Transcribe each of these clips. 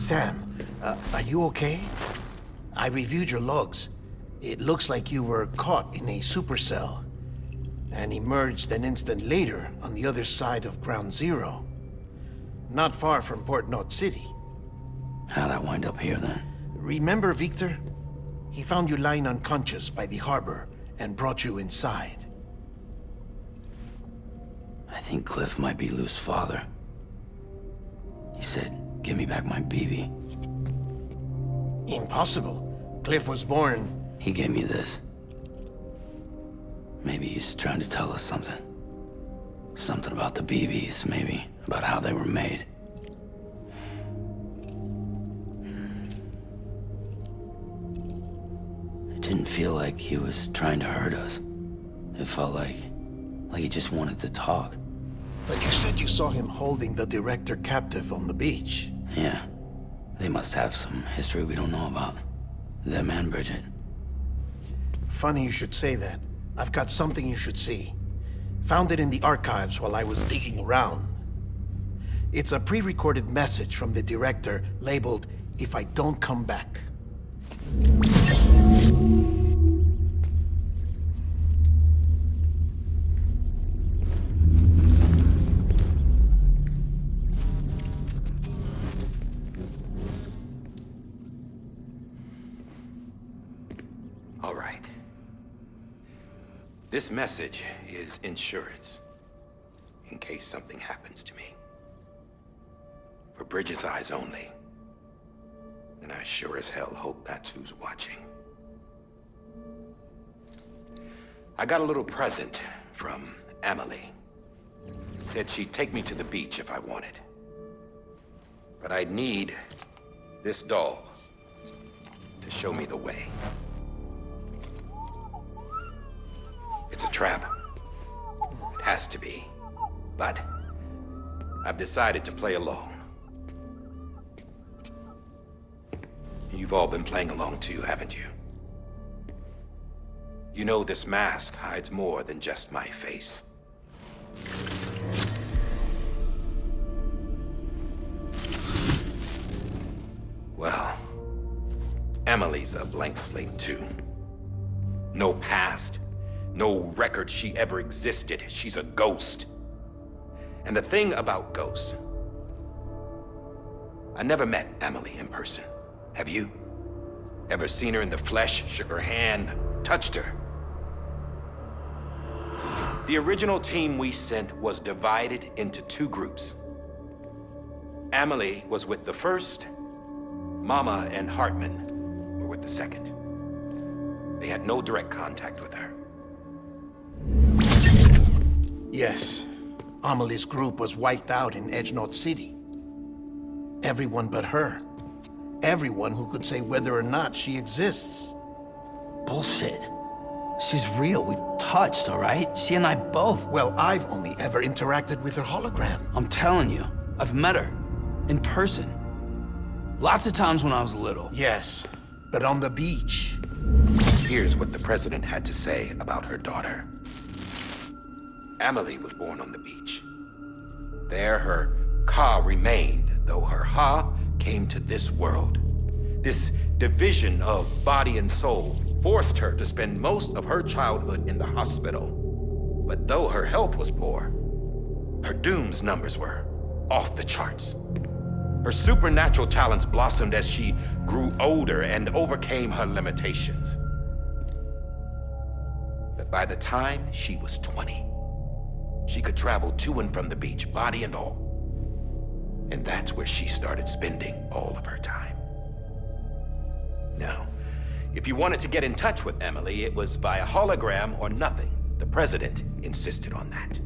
Sam, are you okay? I reviewed your logs. It looks like you were caught in a supercell and emerged an instant later on the other side of Ground Zero. Not far from Port Knot City. How'd I wind up here then? Remember Victor? He found you lying unconscious by the harbor and brought you inside. I think Cliff might be Lou's father. He said, give me back my BB. Impossible. Cliff was born... He gave me this. Maybe he's trying to tell us something. Something about the BBs, maybe. About how they were made. It didn't feel like he was trying to hurt us. It felt like he just wanted to talk. But you said you saw him holding the director captive on the beach. Yeah. They must have some history we don't know about. Them and Bridget. Funny you should say that. I've got something you should see. Found it in the archives while I was digging around. It's a pre-recorded message from the director labeled, "If I don't come back." All right. This message is insurance, in case something happens to me. For Bridget's eyes only. And I sure as hell hope that's who's watching. I got a little present from Emily. Said she'd take me to the beach if I wanted. But I'd need this doll to show me the way. It's a trap. It has to be. But I've decided to play along. You've all been playing along too, haven't you? You know this mask hides more than just my face. Well, Emily's a blank slate too. No past. No record she ever existed. She's a ghost. And the thing about ghosts, I never met Emily in person. Have you? Ever seen her in the flesh, shook her hand, touched her? The original team we sent was divided into two groups. Emily was with the first. Mama and Hartman were with the second. They had no direct contact with her. Yes. Amelie's group was wiped out in Edge Knot City. Everyone but her. Everyone who could say whether or not she exists. Bullshit. She's real. We've touched, all right? She and I both. Well, I've only ever interacted with her hologram. I'm telling you, I've met her. In person. Lots of times when I was little. Yes, but on the beach. Here's what the president had to say about her daughter. Emily was born on the beach. There her Ka remained, though her Ha came to this world. This division of body and soul forced her to spend most of her childhood in the hospital. But though her health was poor, her Doom's numbers were off the charts. Her supernatural talents blossomed as she grew older and overcame her limitations. But by the time she was 20, she could travel to and from the beach, body and all. And that's where she started spending all of her time. Now, if you wanted to get in touch with Emily, it was via hologram or nothing. The president insisted on that.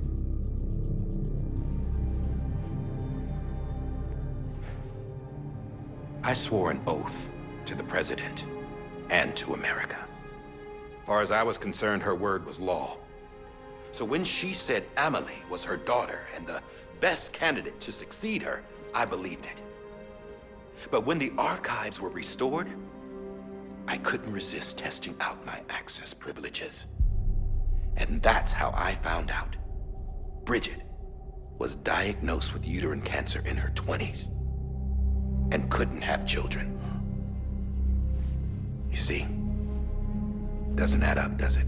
I swore an oath to the president and to America. As far as I was concerned, her word was law. So when she said Emily was her daughter and the best candidate to succeed her, I believed it. But when the archives were restored, I couldn't resist testing out my access privileges. And that's how I found out Bridget was diagnosed with uterine cancer in her 20s. and couldn't have children. You see, doesn't add up, does it?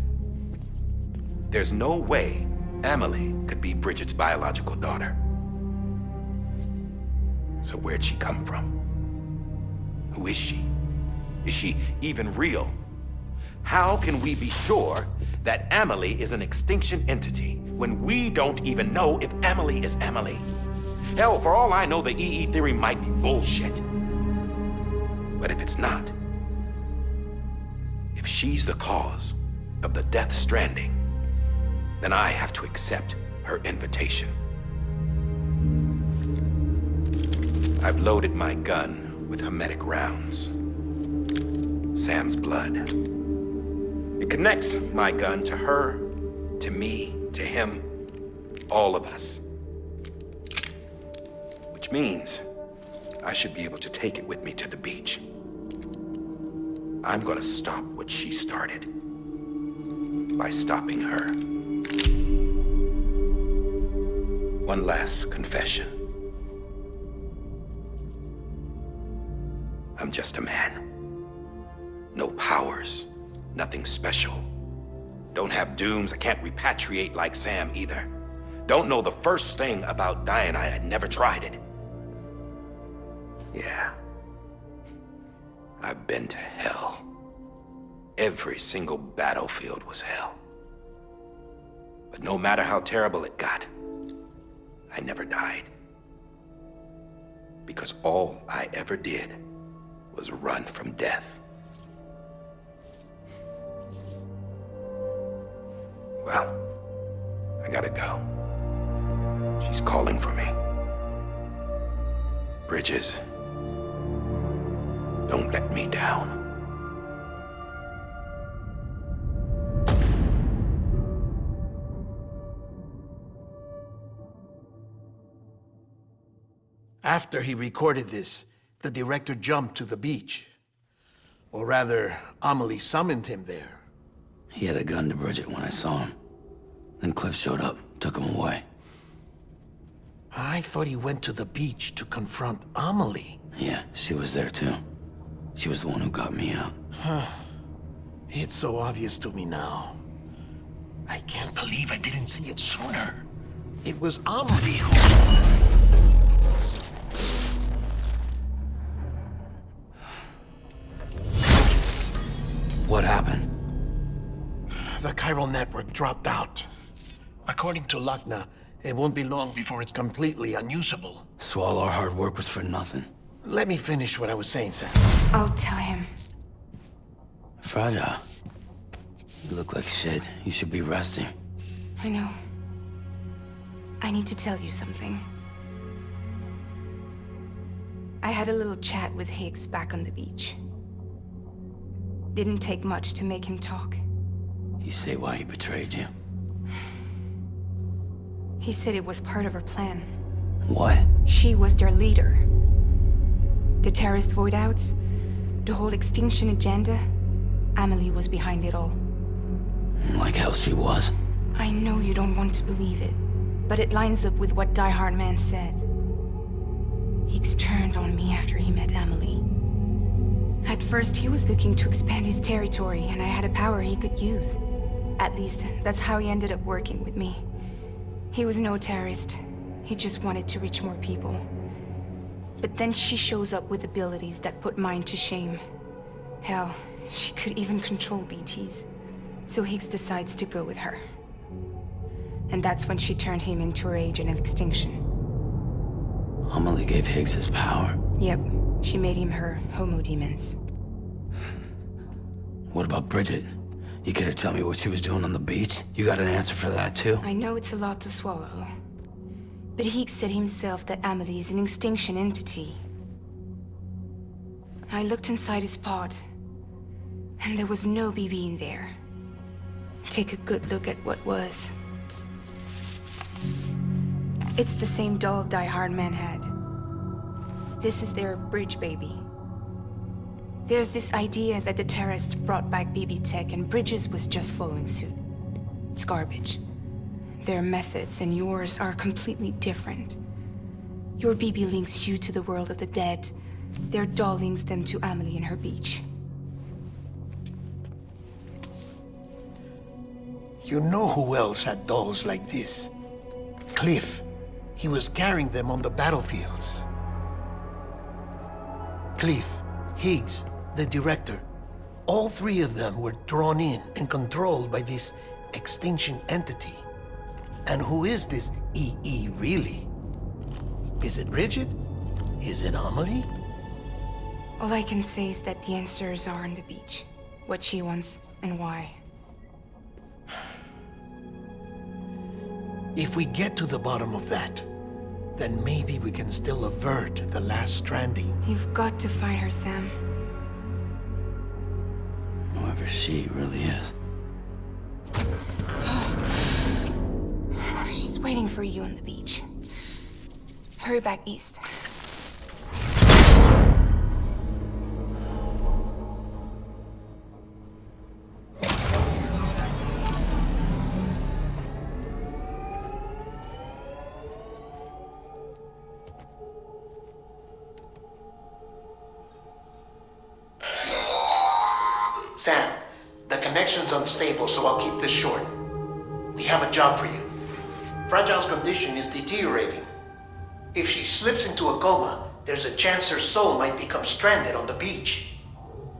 There's no way Amelie could be Bridget's biological daughter. So where'd she come from? Who is she? Is she even real? How can we be sure that Amelie is an extinction entity when we don't even know if Amelie is Amelie? Hell, for all I know, the EE theory might be bullshit. But if it's not, if she's the cause of the Death Stranding, then I have to accept her invitation. I've loaded my gun with hermetic rounds. Sam's blood. It connects my gun to her, to me, to him, all of us. Which means I should be able to take it with me to the beach. I'm gonna stop what she started by stopping her. One last confession. I'm just a man. No powers, nothing special. Don't have dooms, I can't repatriate like Sam either. Don't know the first thing about dying, I had never tried it. Yeah. I've been to hell. Every single battlefield was hell. But no matter how terrible it got, I never died. Because all I ever did was run from death. Well, I gotta go. She's calling for me. Bridges, don't let me down. After he recorded this, the director jumped to the beach. Or rather, Amelie summoned him there. He had a gun to Bridget when I saw him. Then Cliff showed up, took him away. I thought he went to the beach to confront Amelie. Yeah, she was there too. She was the one who got me out. It's so obvious to me now. I can't believe I didn't see it sooner. It was Amelie who... What happened? The chiral network dropped out. According to Wagner, it won't be long before it's completely unusable. So all our hard work was for nothing. Let me finish what I was saying, Sam. I'll tell him. Fragile. You look like shit. You should be resting. I know. I need to tell you something. I had a little chat with Higgs back on the beach. Didn't take much to make him talk. You say why he betrayed you? He said it was part of her plan. What? She was their leader. The terrorist voidouts, the whole extinction agenda, Amelie was behind it all. Like hell she was. I know you don't want to believe it, but it lines up with what Die Hard Man said. Higgs turned on me after he met Amelie. At first, he was looking to expand his territory, and I had a power he could use. At least, that's how he ended up working with me. He was no terrorist. He just wanted to reach more people. But then she shows up with abilities that put mine to shame. Hell, she could even control BTs. So Higgs decides to go with her. And that's when she turned him into her agent of extinction. Amelie gave Higgs his power? Yep. She made him her homo demons. What about Bridget? You care to tell me what she was doing on the beach? You got an answer for that too? I know it's a lot to swallow. But Higgs said himself that Amelie is an extinction entity. I looked inside his pod, and there was no BB in there. Take a good look at what was. It's the same doll Die Hard Man had. This is their bridge baby. There's this idea that the terrorists brought back BB tech and Bridges was just following suit. It's garbage. Their methods and yours are completely different. Your BB links you to the world of the dead, Their doll links them to Amelie and her beach. You know who else had dolls like this? Cliff. He was carrying them on the battlefields. Cliff, Higgs, the director. All three of them were drawn in and controlled by this extinction entity. And who is this EE really? Is it Bridget? Is it Amelie? All I can say is that the answers are on the beach. What she wants and why. If we get to the bottom of that, then maybe we can still avert the last stranding. You've got to find her, Sam. Whoever she really is. She's waiting for you on the beach. Hurry back east. Sam, the connection's unstable, so I'll keep this short. We have a job for you. Fragile's condition is deteriorating. If she slips into a coma, there's a chance her soul might become stranded on the beach.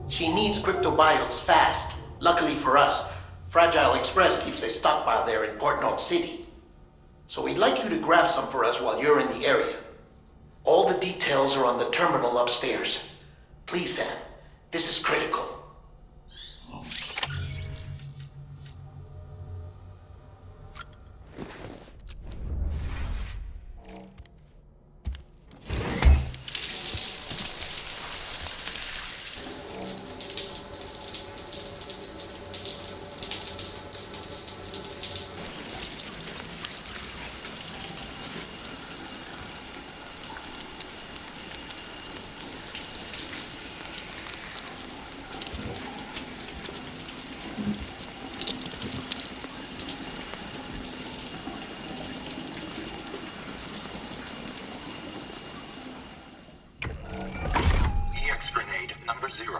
She needs cryptobiotes fast. Luckily for us, Fragile Express keeps a stockpile there in Port North City. So we'd like you to grab some for us while you're in the area. All the details are on the terminal upstairs. Please, Sam, this is critical. Grenade number 0.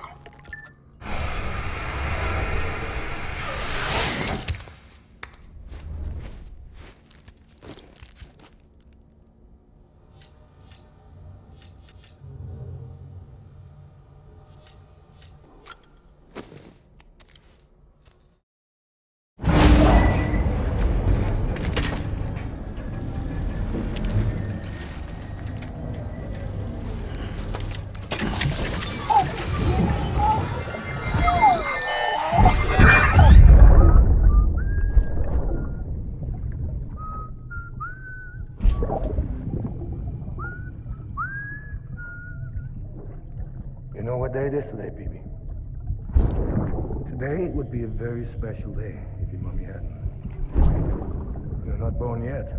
You know what day it is today, BB? Today would be a very special day if your mommy hadn't. You're not born yet.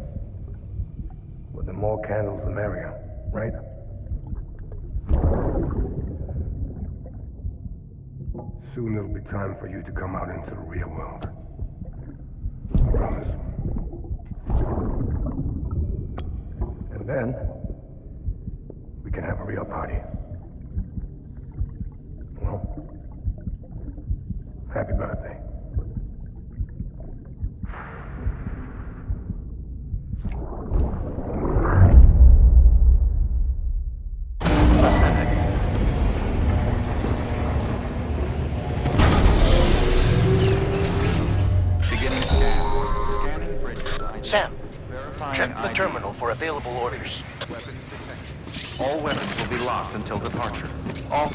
But the more candles, the merrier, right? Soon it'll be time for you to come out into the real world. I promise. And then, we can have a real party. Well, happy birthday. Sam, check the terminal for available orders. All weapons will be locked until departure. All...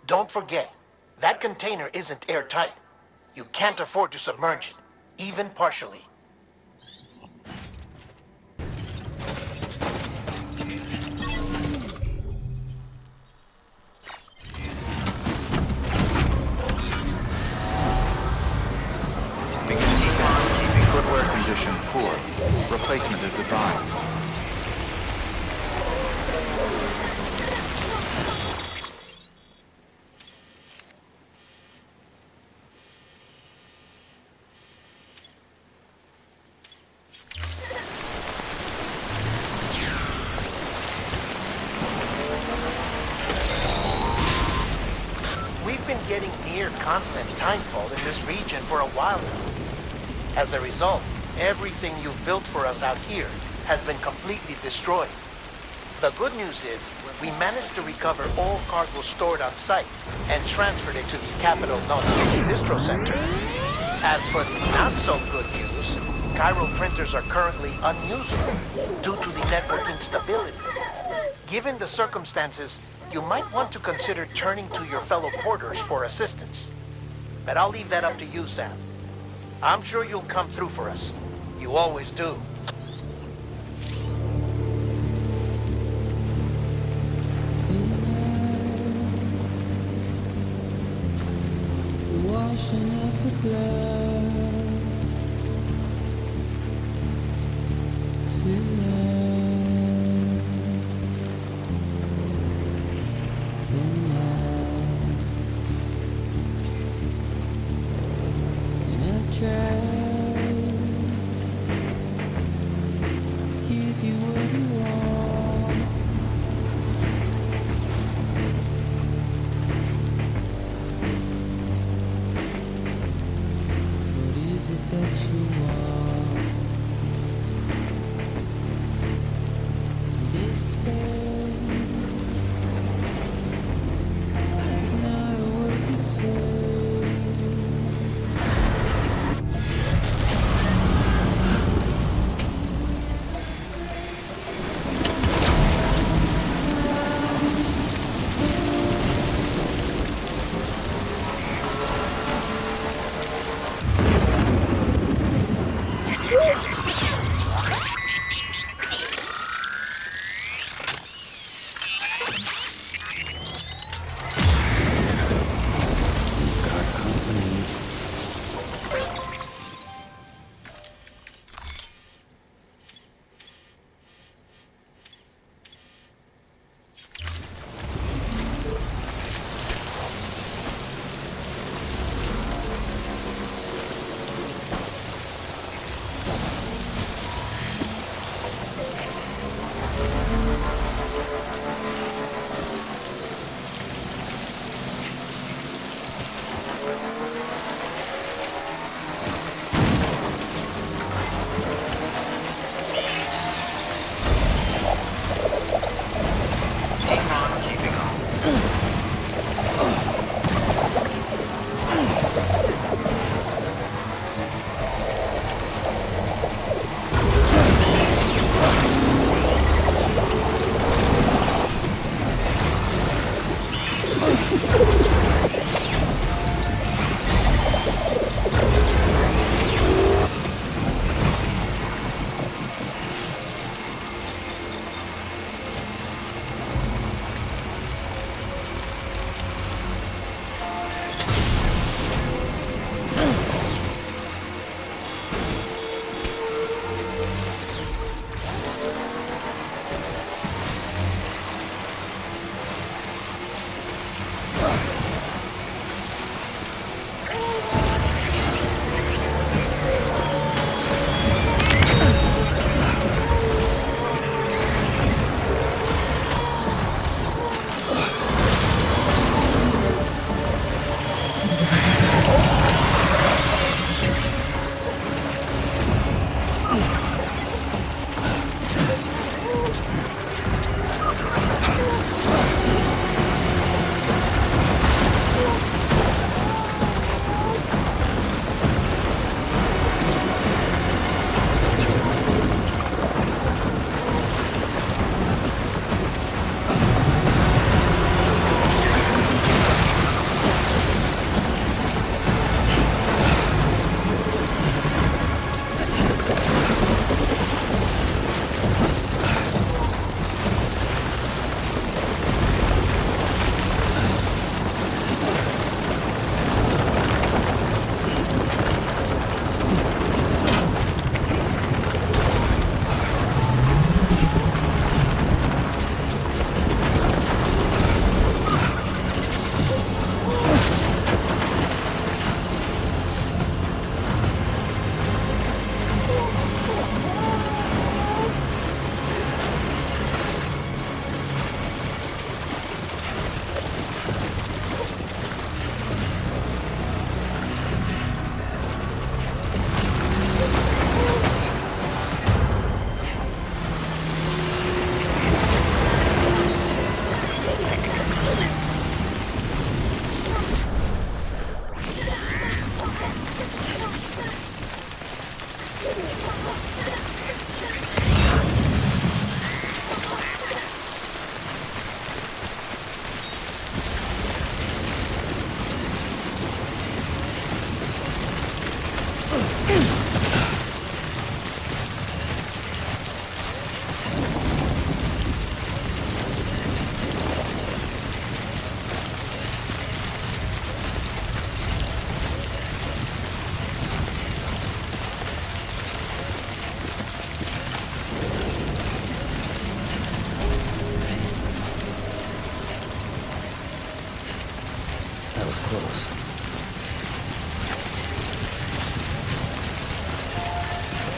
Don't forget, that container isn't airtight. You can't afford to submerge it, even partially. Keeping footwear condition poor. Replacement is advised. We've been getting near constant timefall in this region for a while now. As a result, everything you've built for us out here has been completely destroyed. The good news is, we managed to recover all cargo stored on site and transferred it to the Capital Knot City Distro Center. As for the not-so-good news, Chiral printers are currently unusable due to the network instability. Given the circumstances, you might want to consider turning to your fellow porters for assistance. But I'll leave that up to you, Sam. I'm sure you'll come through for us. You always do. Washing up the blood tonight, and I've tried to give you what you want. What is it that you want? Despair. Not a word to say.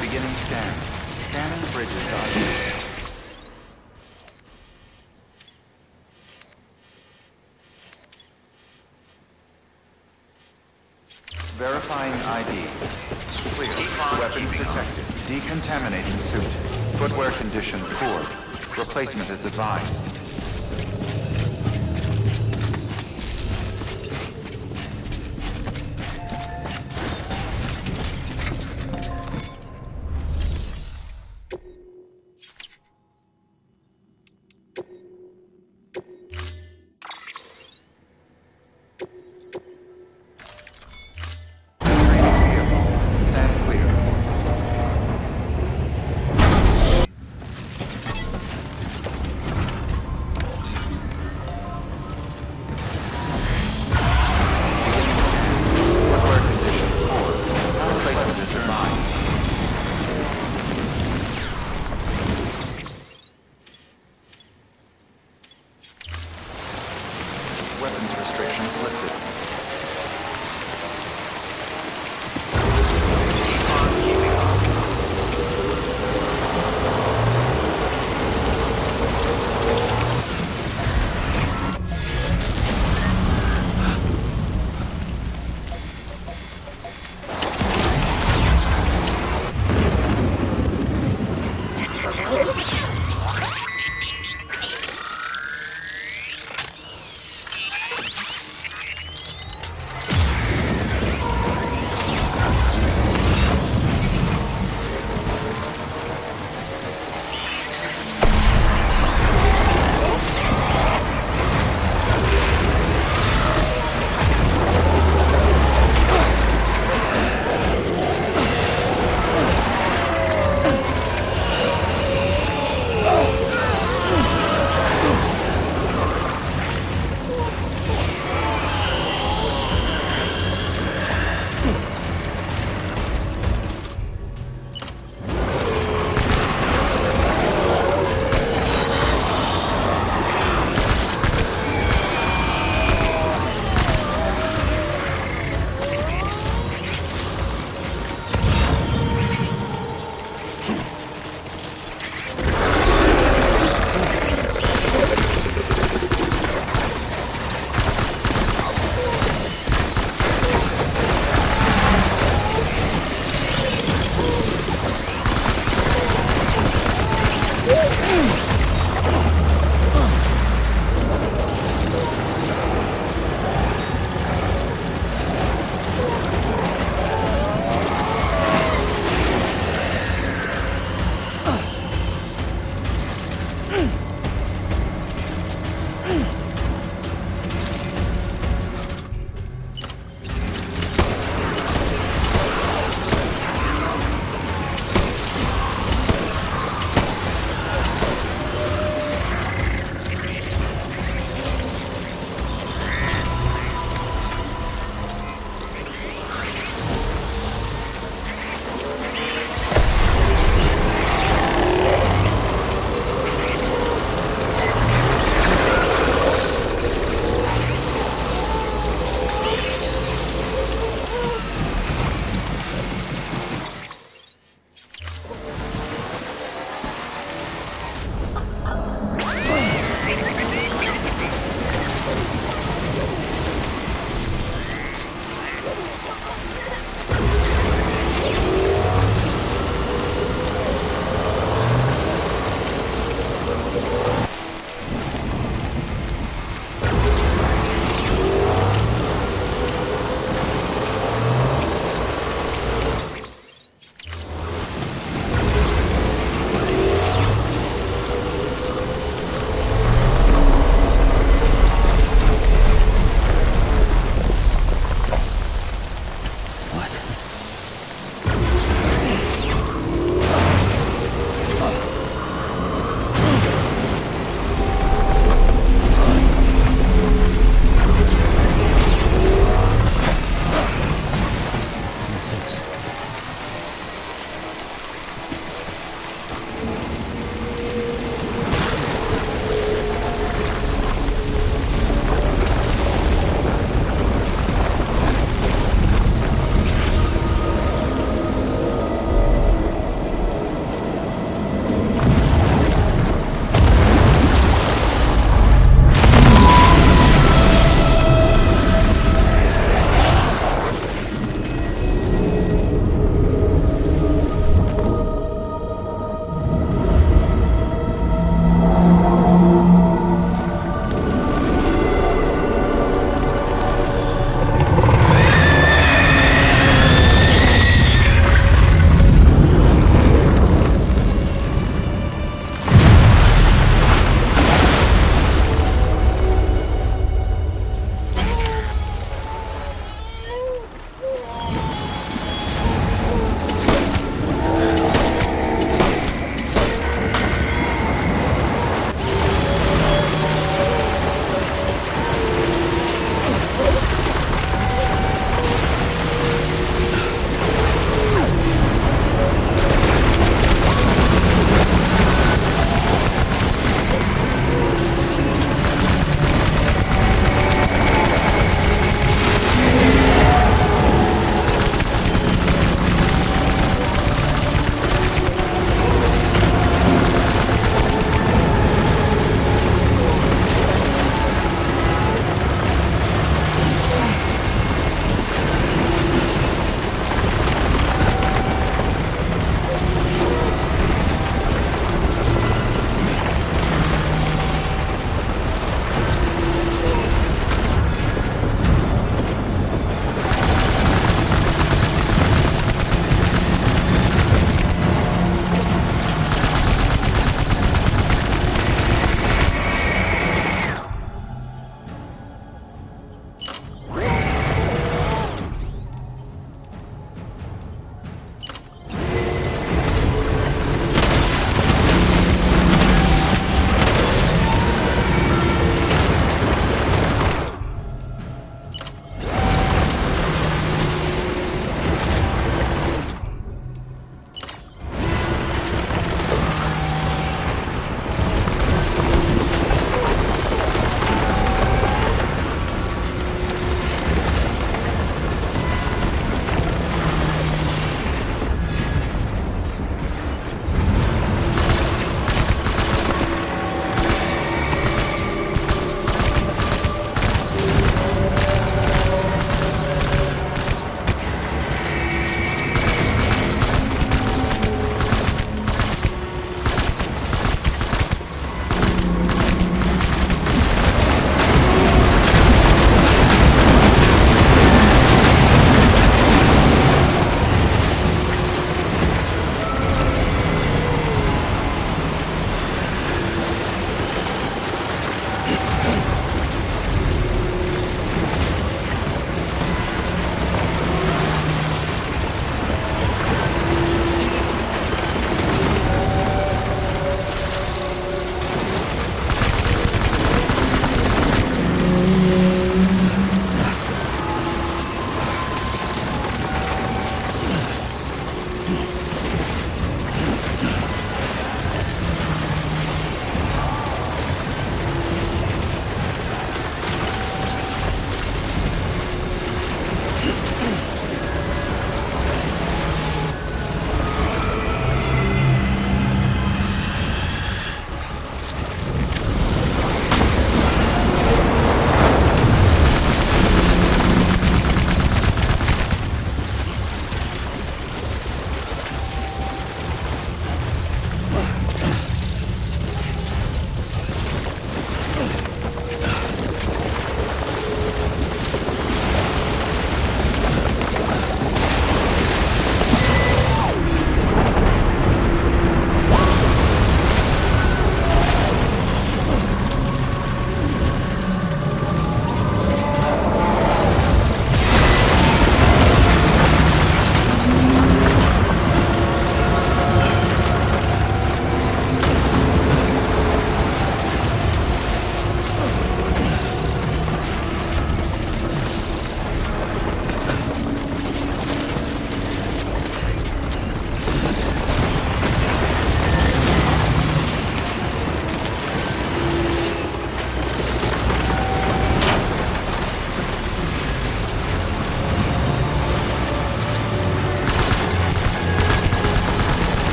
Beginning scan. Scanning bridges ID. Verifying ID. Clear. Weapons detected. Decontaminating suit. Footwear condition poor. Replacement is advised.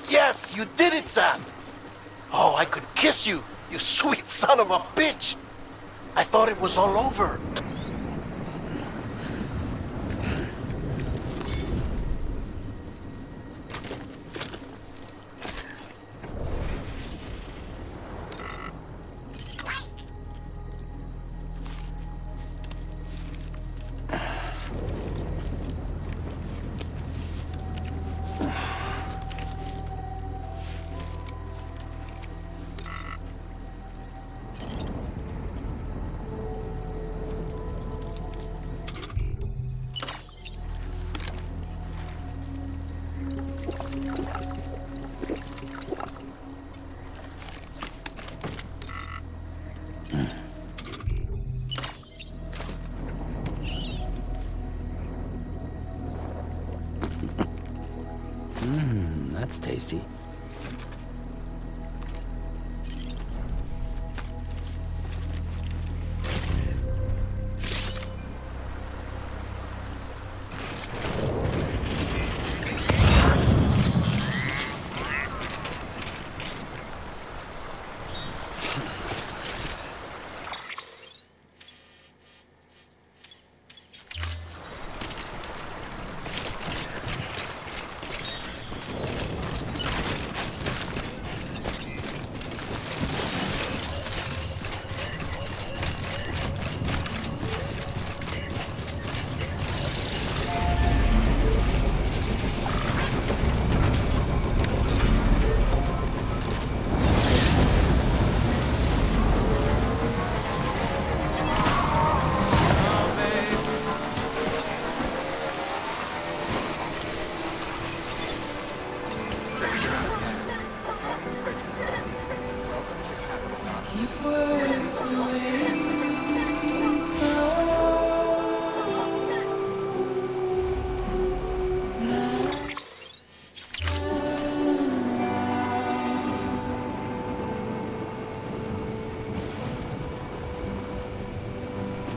Yes, you did it, Sam! Oh, I could kiss you, you sweet son of a bitch! I thought it was all over. That's tasty.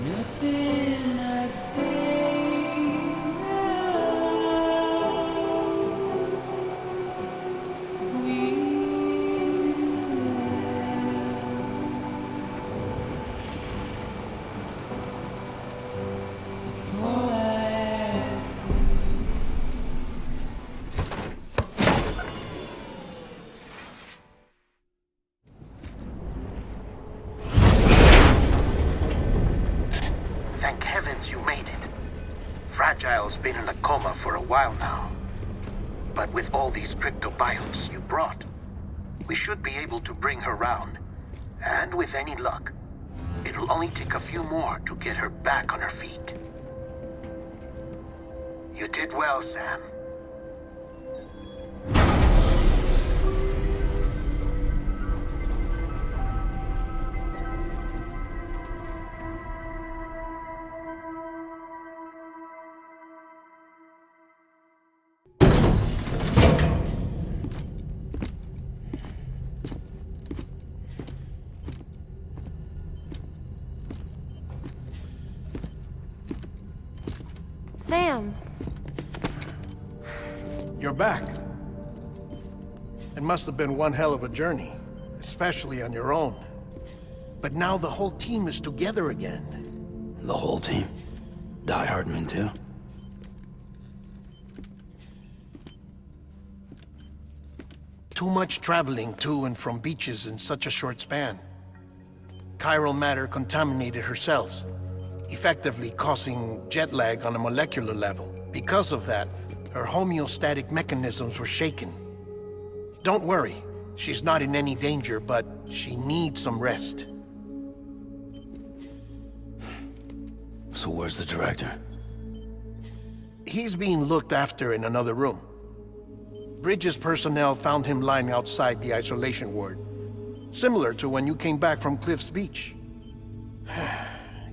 Nothing I say Thank heavens you made it. Fragile's been in a coma for a while now. But with all these cryptobiotes you brought, we should be able to bring her round. And with any luck, it'll only take a few more to get her back on her feet. You did well, Sam. Sam! You're back. It must have been one hell of a journey, especially on your own. But now the whole team is together again. The whole team? Die Hardman too? Too much traveling to and from beaches in such a short span. Chiral matter contaminated her cells, effectively causing jet lag on a molecular level. Because of that, her homeostatic mechanisms were shaken. Don't worry, she's not in any danger, but she needs some rest. So where's the director? He's being looked after in another room. Bridges personnel found him lying outside the isolation ward, similar to when you came back from Cliff's Beach.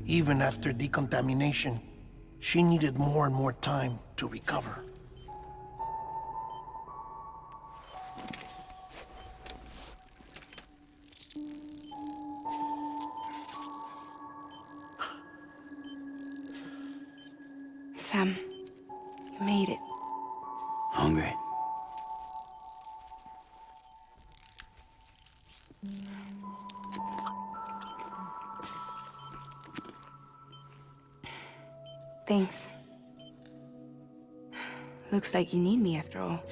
Even after decontamination, she needed more and more time to recover. Sam, you made it. Hungry? Thanks. Looks like you need me after all.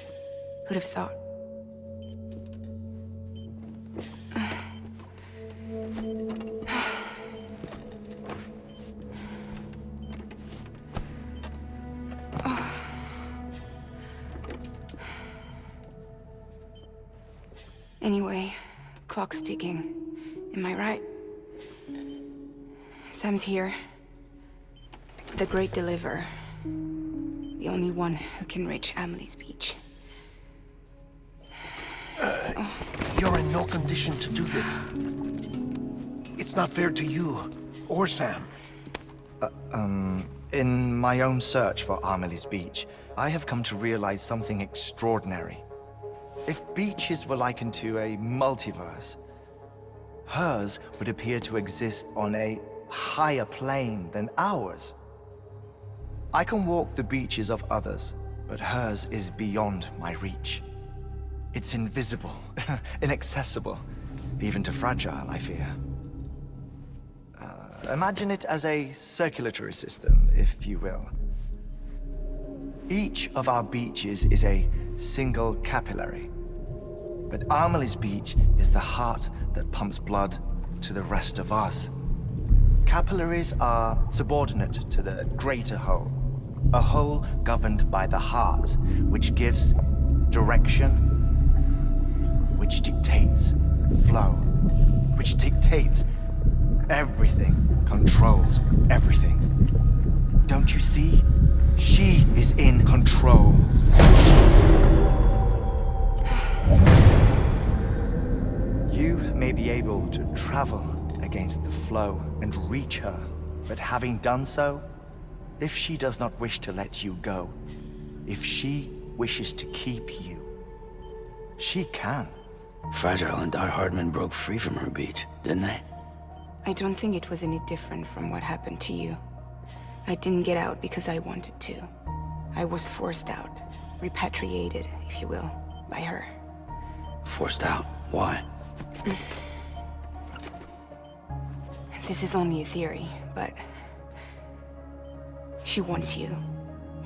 Who'd have thought? Anyway, clock's ticking. Am I right? Sam's here. The Great Deliverer. The only one who can reach Amelie's beach. You're in no condition to do this. It's not fair to you, or Sam. In my own search for Amelie's beach, I have come to realize something extraordinary. If beaches were likened to a multiverse, hers would appear to exist on a higher plane than ours. I can walk the beaches of others, but hers is beyond my reach. It's invisible, inaccessible, even to fragile, I fear. Imagine it as a circulatory system, if you will. Each of our beaches is a single capillary. But Amelie's beach is the heart that pumps blood to the rest of us. Capillaries are subordinate to the greater whole. A whole governed by the heart, which gives direction, which dictates flow, which dictates everything, controls everything. Don't you see? She is in control. You may be able to travel against the flow and reach her, but having done so, if she does not wish to let you go, if she wishes to keep you, she can. Fragile and Die Hardman broke free from her beach, didn't they? I don't think it was any different from what happened to you. I didn't get out because I wanted to. I was forced out. Repatriated, if you will, by her. Forced out? Why? This is only a theory, but... she wants you.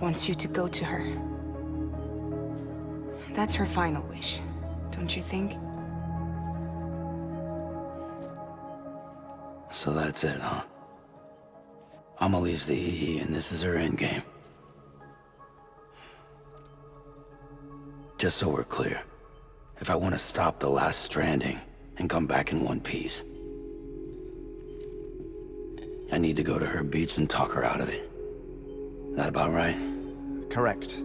Wants you to go to her. That's her final wish, don't you think? So that's it, huh? Amelie's the EE, and this is her endgame. Just so we're clear, if I want to stop the last stranding and come back in one piece, I need to go to her beach and talk her out of it. That about right? Correct.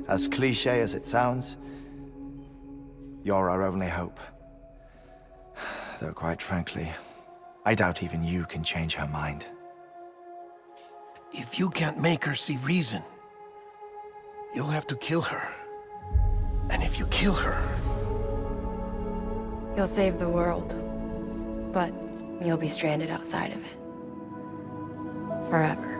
As cliche as it sounds, you're our only hope. Though quite frankly, I doubt even you can change her mind. If you can't make her see reason, you'll have to kill her. And if you kill her... You'll save the world, but you'll be stranded outside of it. Forever.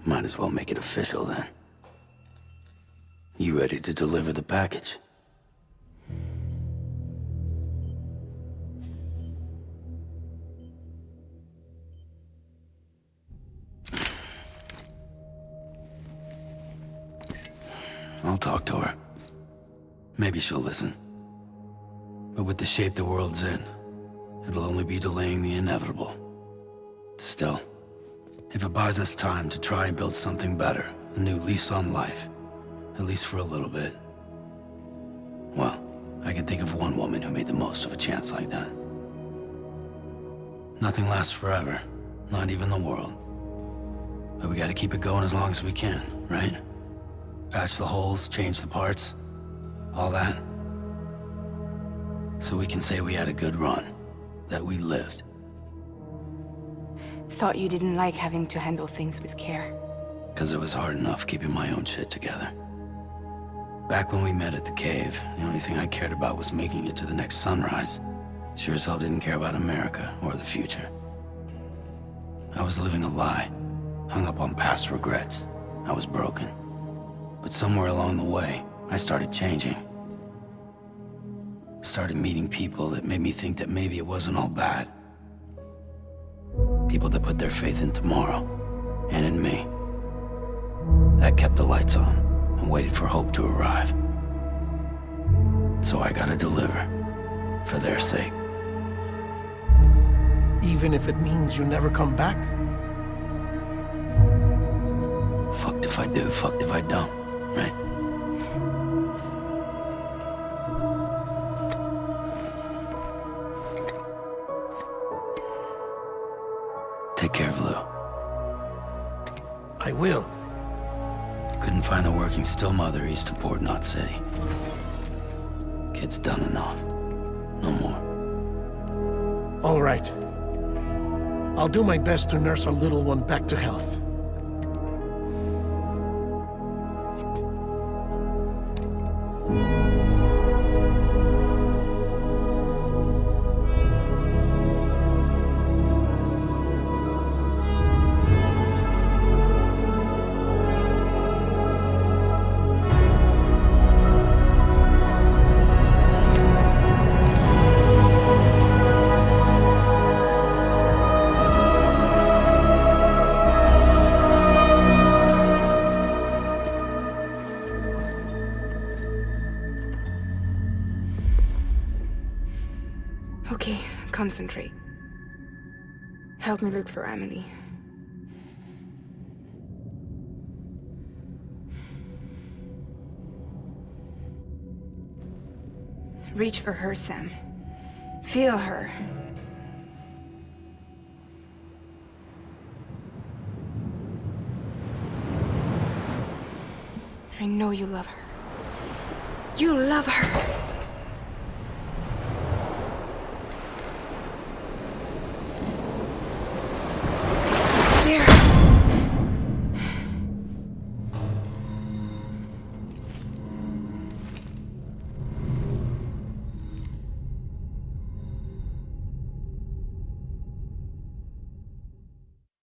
Might as well make it official then. You ready to deliver the package? I'll talk to her. Maybe she'll listen. But with the shape the world's in, it'll only be delaying the inevitable. Still, if it buys us time to try and build something better, a new lease on life, at least for a little bit, well, I can think of one woman who made the most of a chance like that. Nothing lasts forever, not even the world. But we gotta keep it going as long as we can, right? Patch the holes, change the parts, all that. So we can say we had a good run. That we lived. Thought you didn't like having to handle things with care. Because it was hard enough keeping my own shit together. Back when we met at the cave, the only thing I cared about was making it to the next sunrise. Sure as hell didn't care about America or the future. I was living a lie, hung up on past regrets. I was broken. But somewhere along the way, I started changing. Started meeting people that made me think that maybe it wasn't all bad. People that put their faith in tomorrow, and in me. That kept the lights on, and waited for hope to arrive. So I gotta deliver, for their sake. Even if it means you never come back? Fucked if I do, fucked if I don't, right? Take care of Lou. I will. Couldn't find a working still mother east of Port Knot City. Kid's done enough. No more. All right. I'll do my best to nurse our little one back to health. Okay, concentrate. Help me look for Emily. Reach for her, Sam. Feel her. I know you love her. You love her!